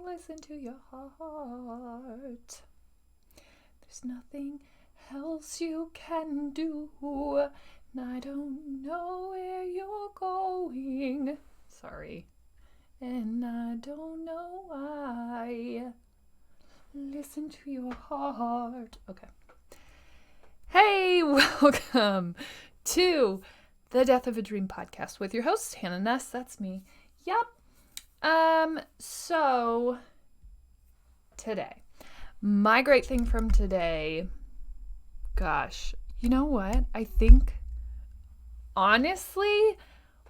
Listen to your heart. There's nothing else you can do. And I don't know where you're going. Sorry. And I don't know why. Listen to your heart. Okay. Hey, welcome to the Death of a Dream podcast with your host, Hanna Nuss. That's me. Yep. So today, my great thing from today, gosh, you know what? I think, honestly,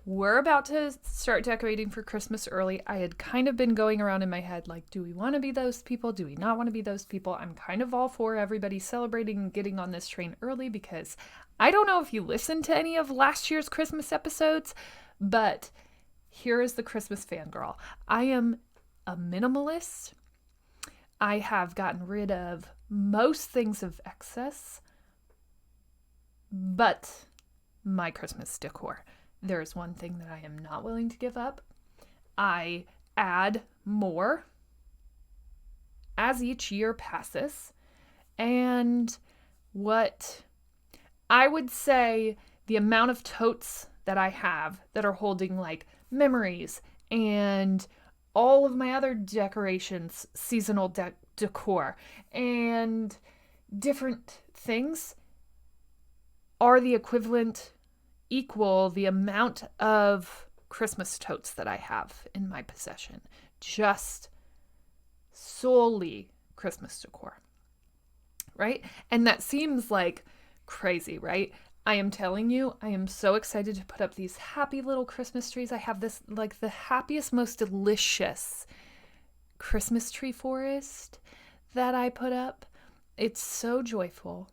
we're about to start decorating for Christmas early. I had kind of been going around in my head, like, do we want to be those people? Do we not want to be those people? I'm kind of all for everybody celebrating and getting on this train early because I don't know if you listened to any of last year's Christmas episodes, but here is the Christmas fangirl. I am a minimalist. I have gotten rid of most things of excess, but my Christmas decor. There is one thing that I am not willing to give up. I add more as each year passes. And what I would say the amount of totes that I have that are holding like memories and all of my other decorations, seasonal decor, and different things are the equal the amount of Christmas totes that I have in my possession. Just solely Christmas decor. Right? And that seems like crazy, right? I am telling you, I am so excited to put up these happy little Christmas trees. I have this, like, the happiest, most delicious Christmas tree forest that I put up. It's so joyful.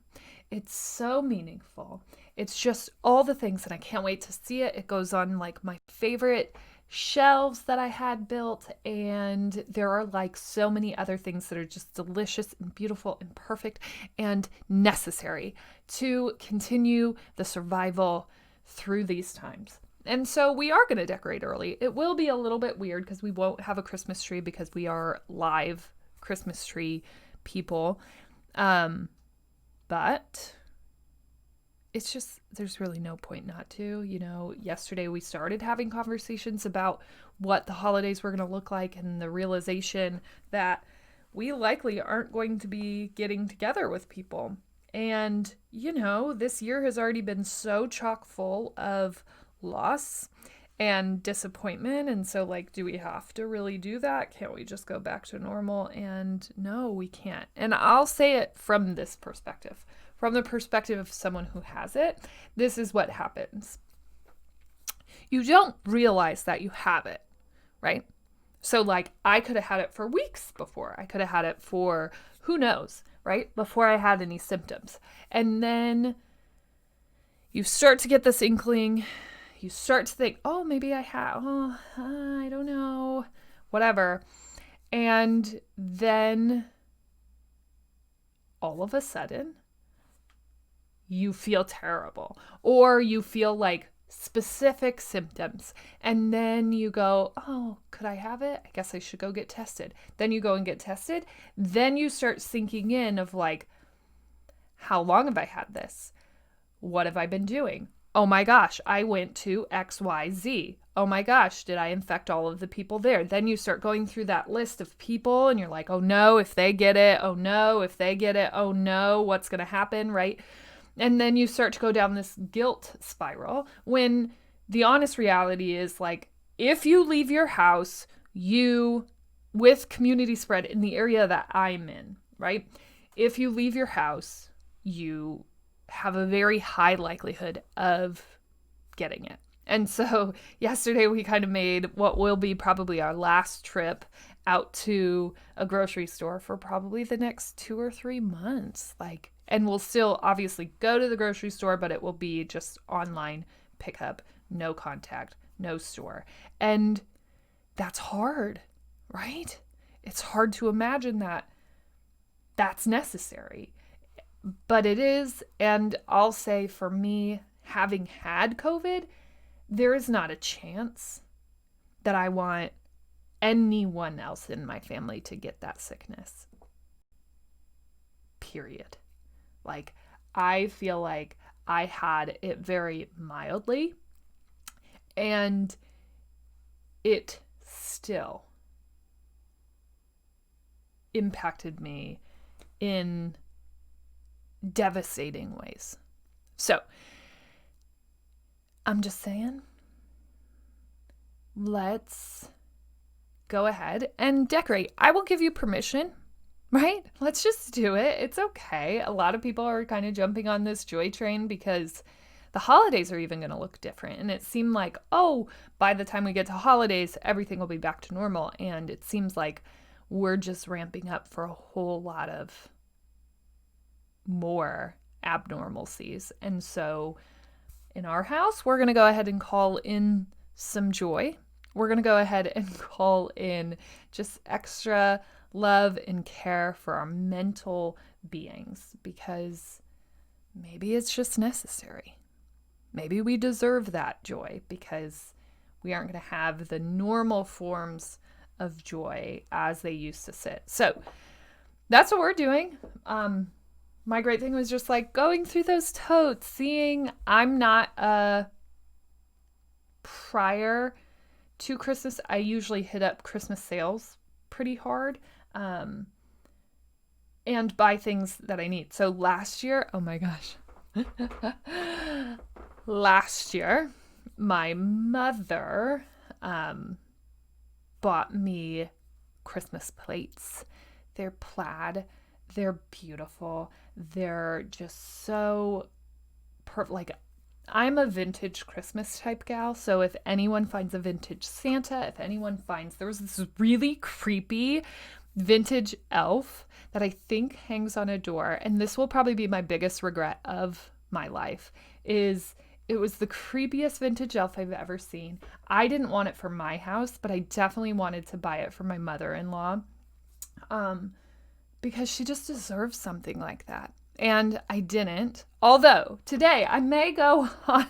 It's so meaningful. It's just all the things, and I can't wait to see it. It goes on, like, my favorite shelves that I had built, and there are like so many other things that are just delicious and beautiful and perfect and necessary to continue the survival through these times. And so we are going to decorate early. It will be a little bit weird because we won't have a Christmas tree because we are live Christmas tree people. But it's just, there's really no point not to. You know, yesterday we started having conversations about what the holidays were going to look like and the realization that we likely aren't going to be getting together with people. And, you know, this year has already been so chock full of loss and disappointment. And so, like, do we have to really do that? Can't we just go back to normal? And no, we can't. And I'll say it from this perspective. From the perspective of someone who has it, this is what happens. You don't realize that you have it, right? So, like, I could have had it for weeks before. I could have had it for who knows, right? Before I had any symptoms. And then you start to get this inkling. You start to think, oh, maybe I have, I don't know, whatever. And then all of a sudden, you feel terrible, or you feel like specific symptoms, and then you go, oh, could I have it? I guess I should go get tested. Then you go and get tested. Then you start sinking in of like, how long have I had this? What have I been doing? Oh my gosh, I went to XYZ. Oh my gosh, did I infect all of the people there? Then you start going through that list of people and you're like, oh no, if they get it. Oh no, if they get it. Oh no, what's going to happen, right? And then you start to go down this guilt spiral when the honest reality is, like, if you leave your house, with community spread in the area that I'm in, right? If you leave your house, you have a very high likelihood of getting it. And so yesterday we kind of made what will be probably our last trip out to a grocery store for probably the next 2 or 3 months. And we'll still obviously go to the grocery store, but it will be just online pickup, no contact, no store. And that's hard, right? It's hard to imagine that that's necessary. But it is, and I'll say for me, having had COVID, there is not a chance that I want anyone else in my family to get that sickness. Period. Like, I feel like I had it very mildly, and it still impacted me in devastating ways. So, I'm just saying, let's go ahead and decorate. I will give you permission, right? Let's just do it. It's okay. A lot of people are kind of jumping on this joy train because the holidays are even going to look different. And it seemed like, oh, by the time we get to holidays, everything will be back to normal. And it seems like we're just ramping up for a whole lot of more abnormalcies. And so in our house, we're going to go ahead and call in some joy. We're going to go ahead and call in just extra love and care for our mental beings, because maybe it's just necessary. Maybe we deserve that joy because we aren't going to have the normal forms of joy as they used to sit. So that's what we're doing. My great thing was just like going through those totes, seeing I'm not prior to Christmas, I usually hit up Christmas sales pretty hard and buy things that I need. So last year, oh my gosh. Last year, my mother bought me Christmas plates. They're plaid. They're beautiful. They're just so perfect. Like, I'm a vintage Christmas type gal. So if anyone finds a vintage Santa, if anyone finds, there was this really creepy vintage elf that I think hangs on a door. And this will probably be my biggest regret of my life, is it was the creepiest vintage elf I've ever seen. I didn't want it for my house, but I definitely wanted to buy it for my mother-in-law. Because she just deserves something like that. And I didn't. Although today I may go on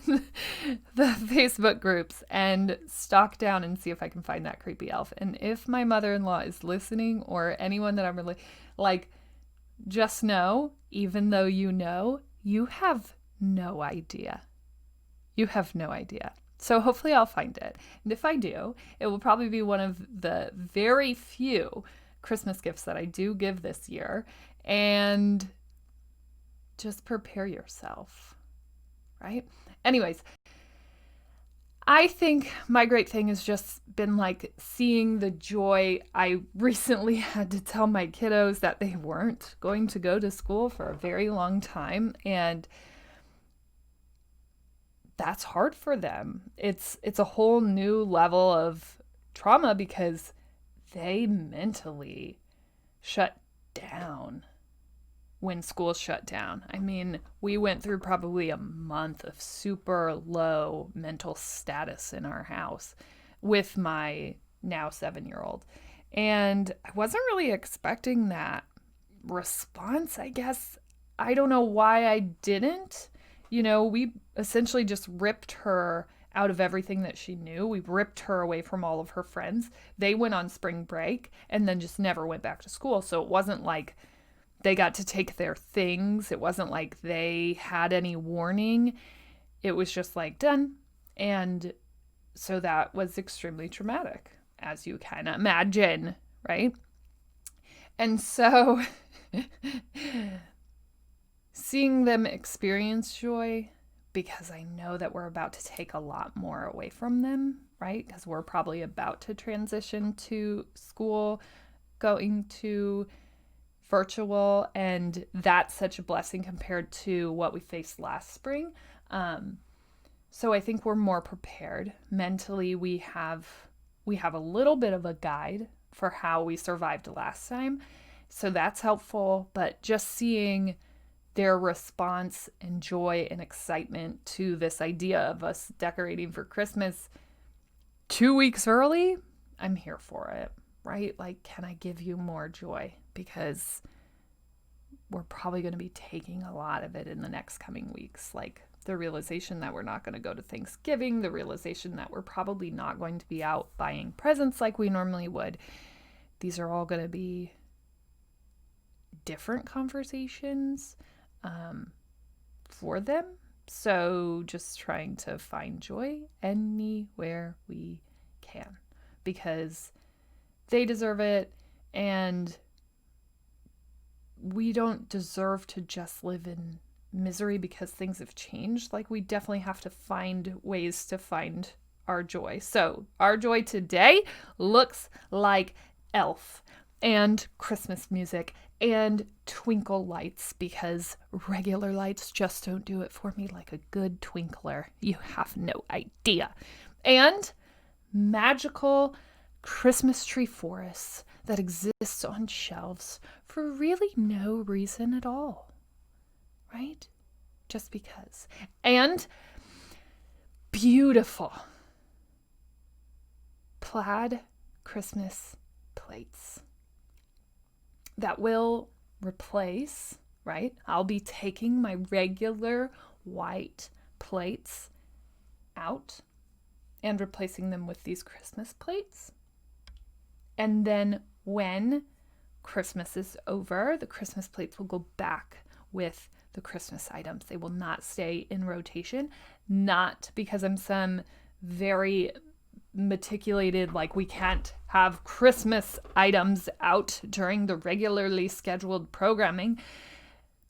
the Facebook groups and stalk down and see if I can find that creepy elf. And if my mother-in-law is listening, or anyone that I'm really like, just know, even though you have no idea. You have no idea. So hopefully I'll find it. And if I do, it will probably be one of the very few Christmas gifts that I do give this year. And just prepare yourself, right? Anyways, I think my great thing has just been like seeing the joy. I recently had to tell my kiddos that they weren't going to go to school for a very long time, and that's hard for them. It's a whole new level of trauma because they mentally shut down when school shut down. I mean, we went through probably a month of super low mental status in our house with my now 7-year-old. And I wasn't really expecting that response, I guess. I don't know why I didn't. You know, we essentially just ripped her out of everything that she knew. We ripped her away from all of her friends. They went on spring break and then just never went back to school. So it wasn't like they got to take their things. It wasn't like they had any warning. It was just like done. And so that was extremely traumatic, as you can imagine, right? And so seeing them experience joy, because I know that we're about to take a lot more away from them, right? Because we're probably about to transition to school, going to virtual, and that's such a blessing compared to what we faced last spring. So I think we're more prepared mentally. We have a little bit of a guide for how we survived last time, so that's helpful. But just seeing their response and joy and excitement to this idea of us decorating for Christmas 2 weeks early, I'm here for it, right? Like, can I give you more joy? Because we're probably going to be taking a lot of it in the next coming weeks. Like, the realization that we're not going to go to Thanksgiving, the realization that we're probably not going to be out buying presents like we normally would. These are all going to be different conversations for them. So just trying to find joy anywhere we can, because they deserve it, and we don't deserve to just live in misery because things have changed. Like, we definitely have to find ways to find our joy. So our joy today looks like Elf and Christmas music and twinkle lights, because regular lights just don't do it for me like a good twinkler. You have no idea. And magical Christmas tree forests that exists on shelves for really no reason at all, right? Just because. And beautiful plaid Christmas plates that will replace, right? I'll be taking my regular white plates out and replacing them with these Christmas plates. And then when Christmas is over, the Christmas plates will go back with the Christmas items. They will not stay in rotation, not because I'm some very meticulated, like we can't have Christmas items out during the regularly scheduled programming,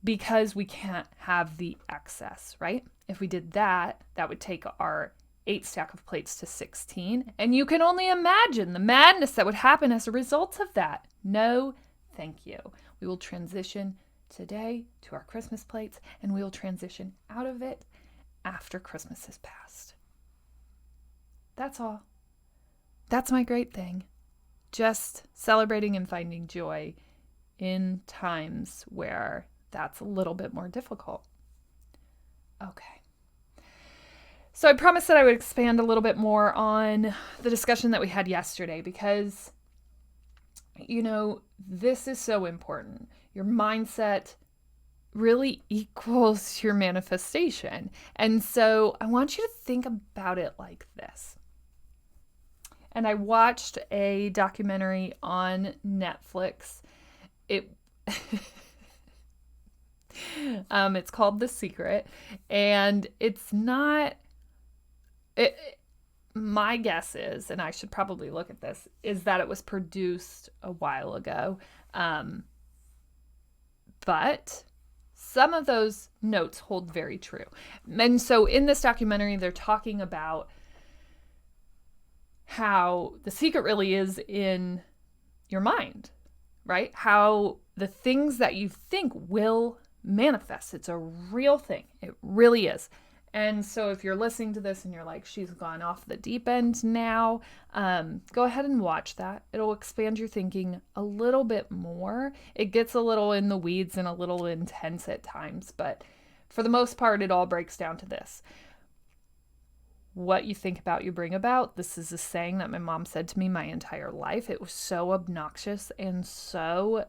because we can't have the excess, right? If we did that, that would take our 8 stack of plates to 16. And you can only imagine the madness that would happen as a result of that. No, thank you. We will transition today to our Christmas plates, and we will transition out of it after Christmas has passed. That's all. That's my great thing. Just celebrating and finding joy in times where that's a little bit more difficult. Okay. So I promised that I would expand a little bit more on the discussion that we had yesterday, because, you know, this is so important. Your mindset really equals your manifestation. And so I want you to think about it like this. And I watched a documentary on Netflix. It's called The Secret, and it's not... my guess is, and I should probably look at this, is that it was produced a while ago. But some of those notes hold very true. And so in this documentary, they're talking about how the secret really is in your mind, right? How the things that you think will manifest. It's a real thing. It really is. And so if you're listening to this and you're like, she's gone off the deep end now, go ahead and watch that. It'll expand your thinking a little bit more. It gets a little in the weeds and a little intense at times, but for the most part, it all breaks down to this. What you think about, you bring about. This is a saying that my mom said to me my entire life. It was so obnoxious and so...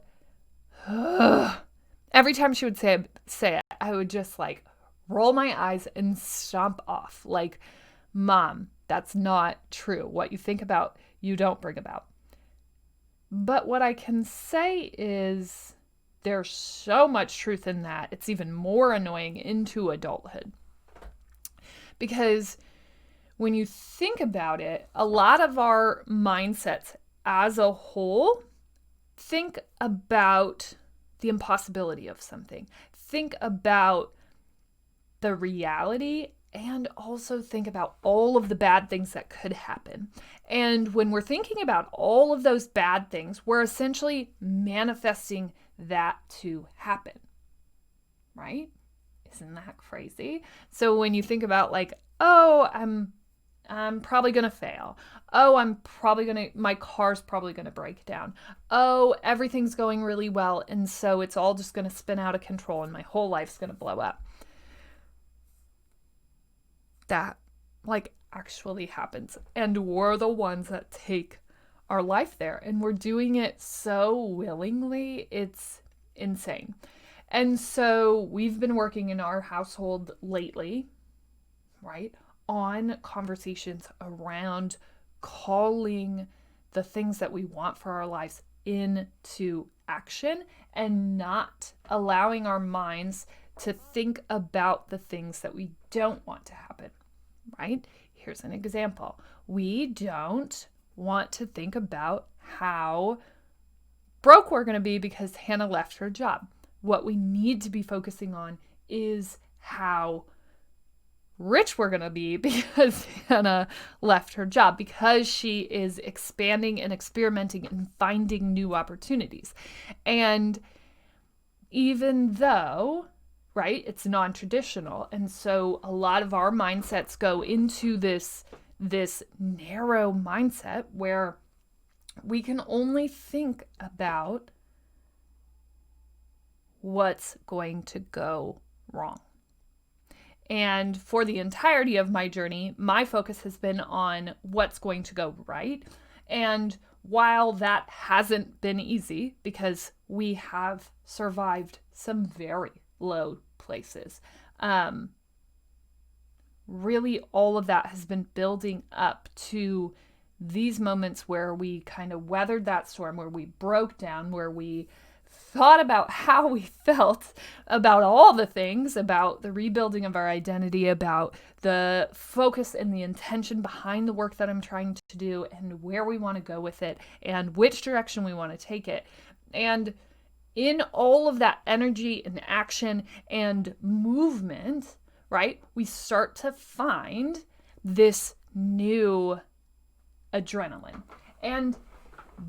Every time she would say it, I would just like roll my eyes and stomp off. Like, Mom, that's not true. What you think about, you don't bring about. But what I can say is there's so much truth in that. It's even more annoying into adulthood. Because when you think about it, a lot of our mindsets as a whole think about the impossibility of something. Think about the reality, and also think about all of the bad things that could happen. And when we're thinking about all of those bad things, we're essentially manifesting that to happen, right? Isn't that crazy? So when you think about like, oh, I'm probably going to fail. Oh, my car's probably going to break down. Oh, everything's going really well. And so it's all just going to spin out of control and my whole life's going to blow up. That like actually happens. And we're the ones that take our life there. And we're doing it so willingly. It's insane. And so we've been working in our household lately right? On conversations around calling the things that we want for our lives into action and not allowing our minds to think about the things that we don't want to happen, right? Here's an example. We don't want to think about how broke we're going to be because Hanna left her job. What we need to be focusing on is how rich we're going to be because Hanna left her job, because she is expanding and experimenting and finding new opportunities. And even though, right, it's non-traditional, and so a lot of our mindsets go into this narrow mindset where we can only think about what's going to go wrong. And for the entirety of my journey, my focus has been on what's going to go right. And while that hasn't been easy, because we have survived some very low places, really all of that has been building up to these moments where we kind of weathered that storm, where we broke down, where we thought about how we felt about all the things, about the rebuilding of our identity, about the focus and the intention behind the work that I'm trying to do, and where we want to go with it, and which direction we want to take it. And in all of that energy and action and movement, right, we start to find this new adrenaline. And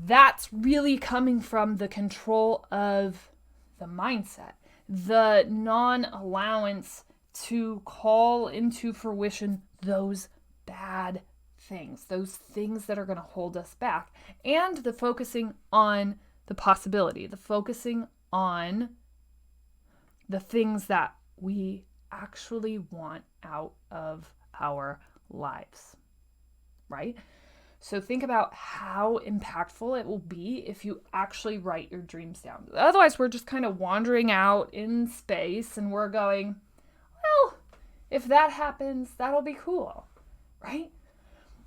that's really coming from the control of the mindset, the non-allowance to call into fruition those bad things, those things that are going to hold us back, and the focusing on the possibility, the focusing on the things that we actually want out of our lives, right? So think about how impactful it will be if you actually write your dreams down. Otherwise, we're just kind of wandering out in space and we're going, well, if that happens, that'll be cool, right?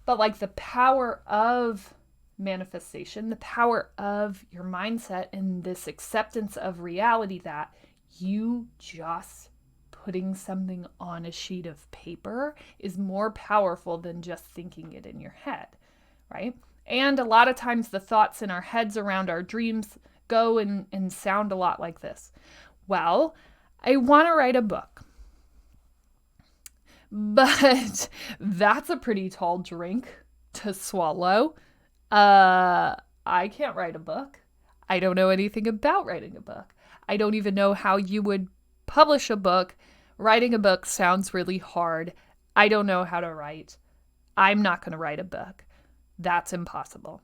But like the power of manifestation, the power of your mindset and this acceptance of reality that you just putting something on a sheet of paper is more powerful than just thinking it in your head. Right? And a lot of times the thoughts in our heads around our dreams go and sound a lot like this. Well, I want to write a book, but that's a pretty tall drink to swallow. I can't write a book. I don't know anything about writing a book. I don't even know how you would publish a book. Writing a book sounds really hard. I don't know how to write. I'm not going to write a book. That's impossible.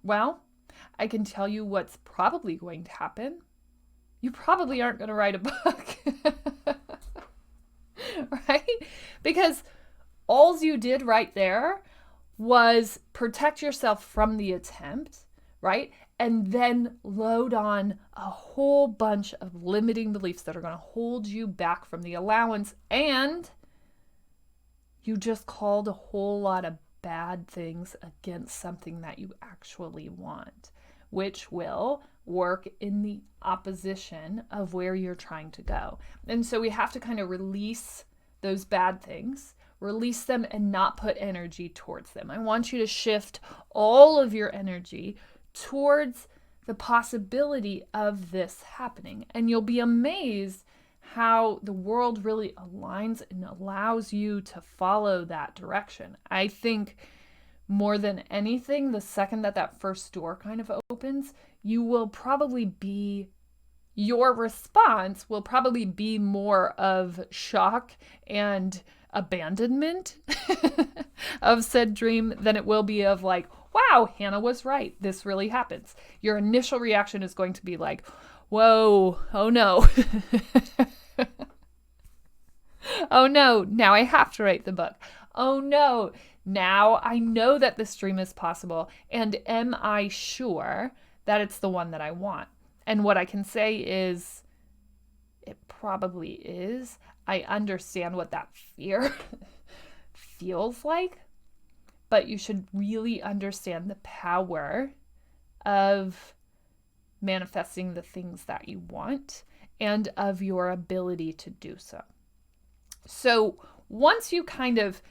Well, I can tell you what's probably going to happen. You probably aren't going to write a book. Right? Because all you did right there was protect yourself from the attempt, right? And then load on a whole bunch of limiting beliefs that are going to hold you back from the allowance, and you just called a whole lot of bad things against something that you actually want, which will work in the opposition of where you're trying to go. And so we have to kind of release those bad things, release them and not put energy towards them. I want you to shift all of your energy towards the possibility of this happening. And you'll be amazed how the world really aligns and allows you to follow that direction. I think more than anything, the second that first door kind of opens, your response will probably be more of shock and abandonment of said dream than it will be of like, wow, Hanna was right. This really happens. Your initial reaction is going to be like, whoa, oh no. Oh no, now I have to write the book. Oh no, now I know that this dream is possible. And am I sure that it's the one that I want? And what I can say is, it probably is. I understand what that fear feels like, but you should really understand the power of manifesting the things that you want and of your ability to do so. So once you kind of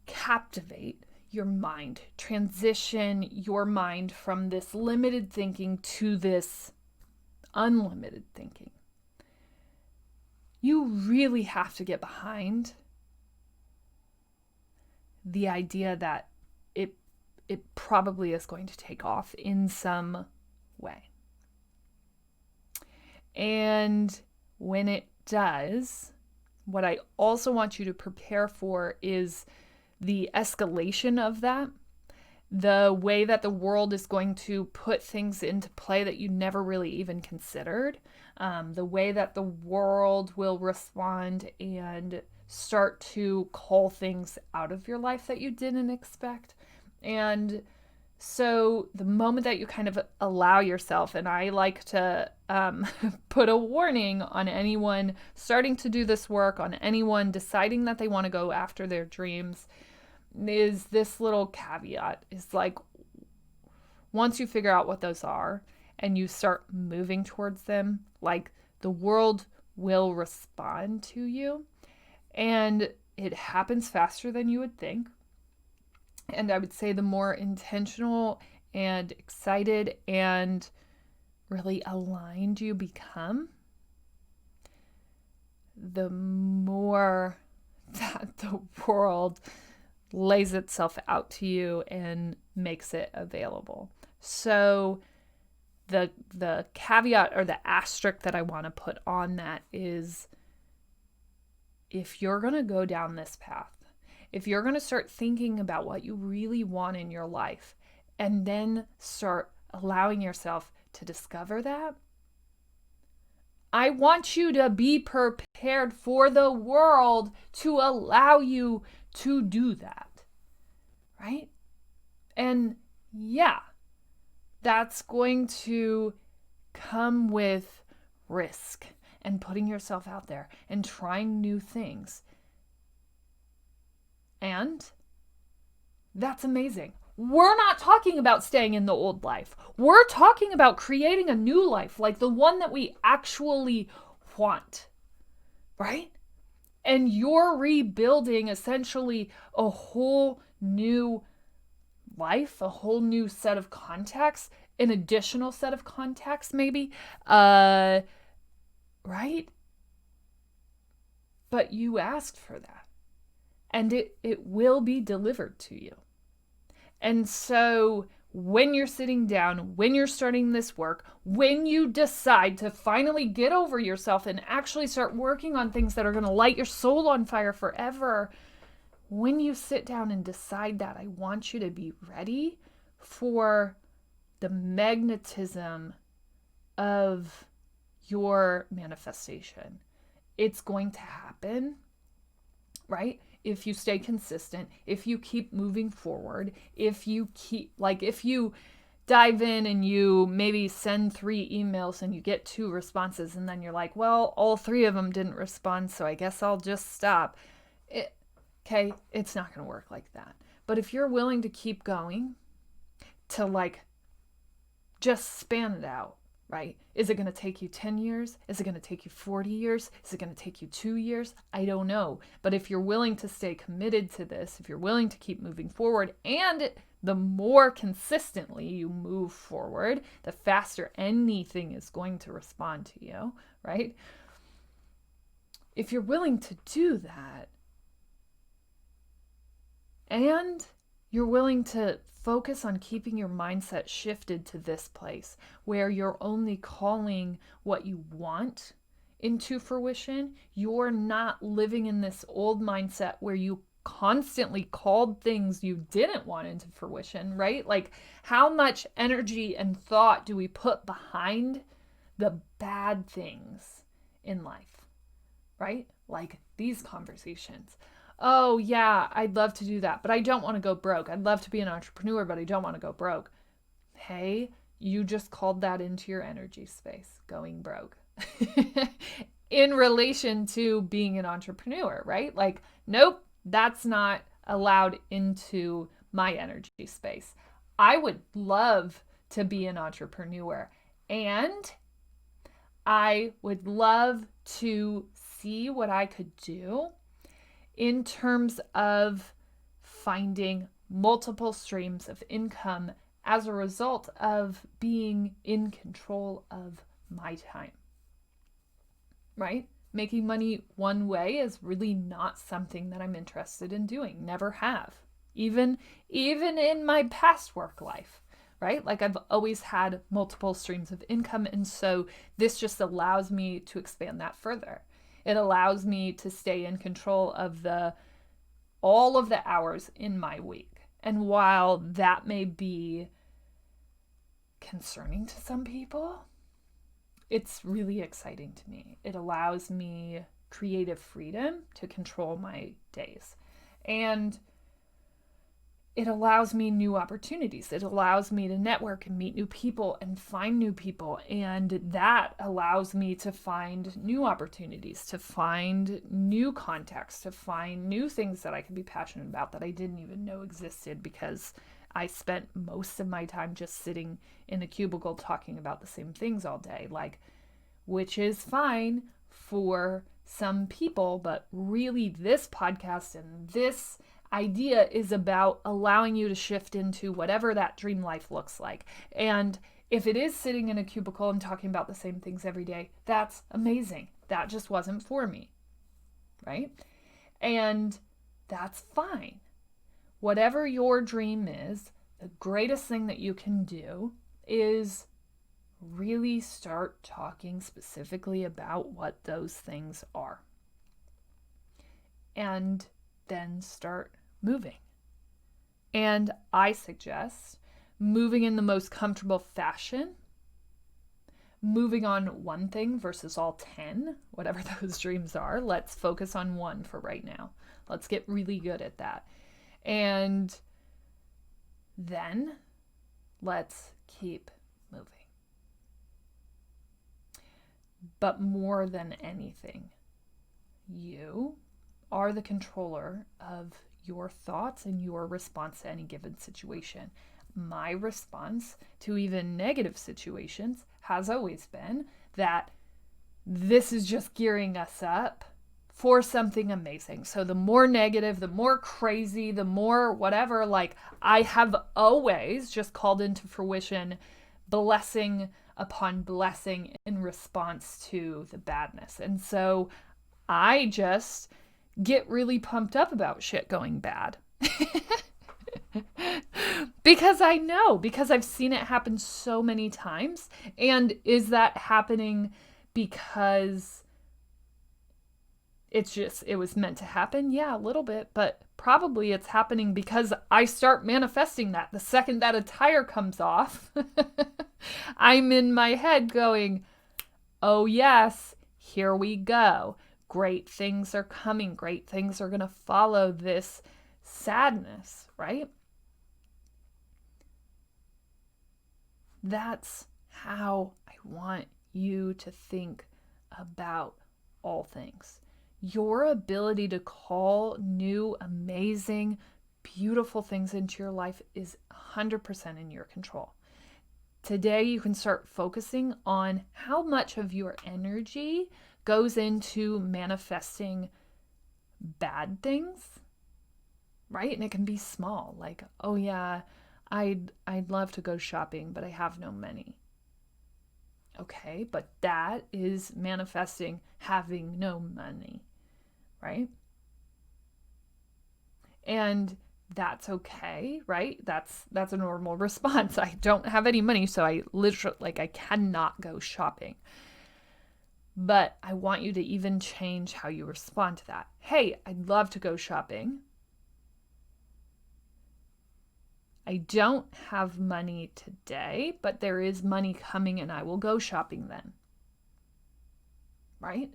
captivate your mind, transition your mind from this limited thinking to this unlimited thinking, you really have to get behind the idea that it probably is going to take off in some way. And when it does, what I also want you to prepare for is the escalation of that, the way that the world is going to put things into play that you never really even considered, the way that the world will respond and start to call things out of your life that you didn't expect. And so the moment that you kind of allow yourself, and I like to put a warning on anyone starting to do this work, on anyone deciding that they want to go after their dreams, is this little caveat is like, once you figure out what those are and you start moving towards them, like the world will respond to you, and it happens faster than you would think. And I would say the more intentional and excited and really aligned you become, the more that the world lays itself out to you and makes it available. So the caveat or the asterisk that I want to put on that is, if you're going to go down this path, if you're going to start thinking about what you really want in your life and then start allowing yourself to discover that, I want you to be prepared for the world to allow you to do that, right? And yeah, that's going to come with risk and putting yourself out there and trying new things. And that's amazing. We're not talking about staying in the old life. We're talking about creating a new life, like the one that we actually want, right? And you're rebuilding essentially a whole new life, a whole new set of contacts, an additional set of contacts maybe, right? But you asked for that. And it will be delivered to you. And so when you're sitting down, when you're starting this work, when you decide to finally get over yourself and actually start working on things that are going to light your soul on fire forever, when you sit down and decide that, I want you to be ready for the magnetism of your manifestation. It's going to happen, right? If you stay consistent, if you keep moving forward, if you dive in and you maybe send 3 emails and you get 2 responses and then you're like, well, all 3 of them didn't respond, so I guess I'll just stop. It's not going to work like that. But if you're willing to keep going, to just span it out, right? Is it going to take you 10 years? Is it going to take you 40 years? Is it going to take you 2 years? I don't know. But if you're willing to stay committed to this, if you're willing to keep moving forward, and the more consistently you move forward, the faster anything is going to respond to you, right? If you're willing to do that, and you're willing to focus on keeping your mindset shifted to this place where you're only calling what you want into fruition. You're not living in this old mindset where you constantly called things you didn't want into fruition, right? Like, how much energy and thought do we put behind the bad things in life, right? Like these conversations. Oh, yeah, I'd love to do that, but I don't want to go broke. I'd love to be an entrepreneur, but I don't want to go broke. Hey, you just called that into your energy space, going broke. in relation to being an entrepreneur, right? Like, nope, that's not allowed into my energy space. I would love to be an entrepreneur, and I would love to see what I could do in terms of finding multiple streams of income as a result of being in control of my time, right? Making money one way is really not something that I'm interested in doing. Never have. Even in my past work life, right? Like I've always had multiple streams of income, and so this just allows me to expand that further. It allows me to stay in control of all of the hours in my week. And while that may be concerning to some people, it's really exciting to me. It allows me creative freedom to control my days. And it allows me new opportunities. It allows me to network and meet new people and find new people. And that allows me to find new opportunities, to find new contacts, to find new things that I can be passionate about that I didn't even know existed, because I spent most of my time just sitting in a cubicle talking about the same things all day, like, which is fine for some people, but really this podcast and this idea is about allowing you to shift into whatever that dream life looks like. And if it is sitting in a cubicle and talking about the same things every day, that's amazing. That just wasn't for me, right? And that's fine. Whatever your dream is, the greatest thing that you can do is really start talking specifically about what those things are. And then start moving. And I suggest moving in the most comfortable fashion, moving on one thing versus all 10, whatever those dreams are. Let's focus on one for right now. Let's get really good at that. And then let's keep moving. But more than anything, you are the controller of your thoughts and your response to any given situation. My response to even negative situations has always been that this is just gearing us up for something amazing. So the more negative, the more crazy, the more whatever, like I have always just called into fruition blessing upon blessing in response to the badness. And so I just get really pumped up about shit going bad. Because I know, because I've seen it happen so many times. And is that happening because it was meant to happen? Yeah, a little bit, but probably it's happening because I start manifesting that. The second that a tire comes off, I'm in my head going, oh yes, here we go. Great things are coming. Great things are going to follow this sadness, right? That's how I want you to think about all things. Your ability to call new, amazing, beautiful things into your life is 100% in your control. Today, you can start focusing on how much of your energy goes into manifesting bad things, right? And it can be small, like, oh yeah, I'd love to go shopping, but I have no money. Okay, but that is manifesting having no money, right? And that's okay, right? That's a normal response. I don't have any money, so I literally, I cannot go shopping. But I want you to even change how you respond to that. Hey, I'd love to go shopping. I don't have money today, but there is money coming and I will go shopping then. Right?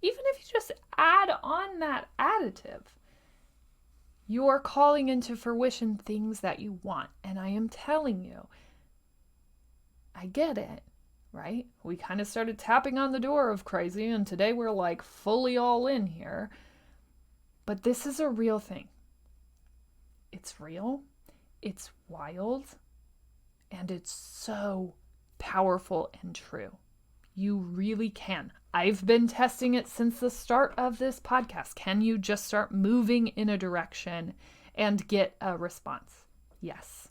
Even if you just add on that additive, you're calling into fruition things that you want. And I am telling you, I get it. right? We kind of started tapping on the door of crazy, and today we're like fully all in here. But this is a real thing. It's real, it's wild, and it's so powerful and true. You really can. I've been testing it since the start of this podcast. Can you just start moving in a direction and get a response? Yes.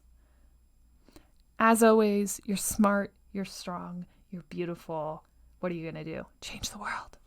As always, you're smart, you're strong, you're beautiful. What are you going to do? Change the world.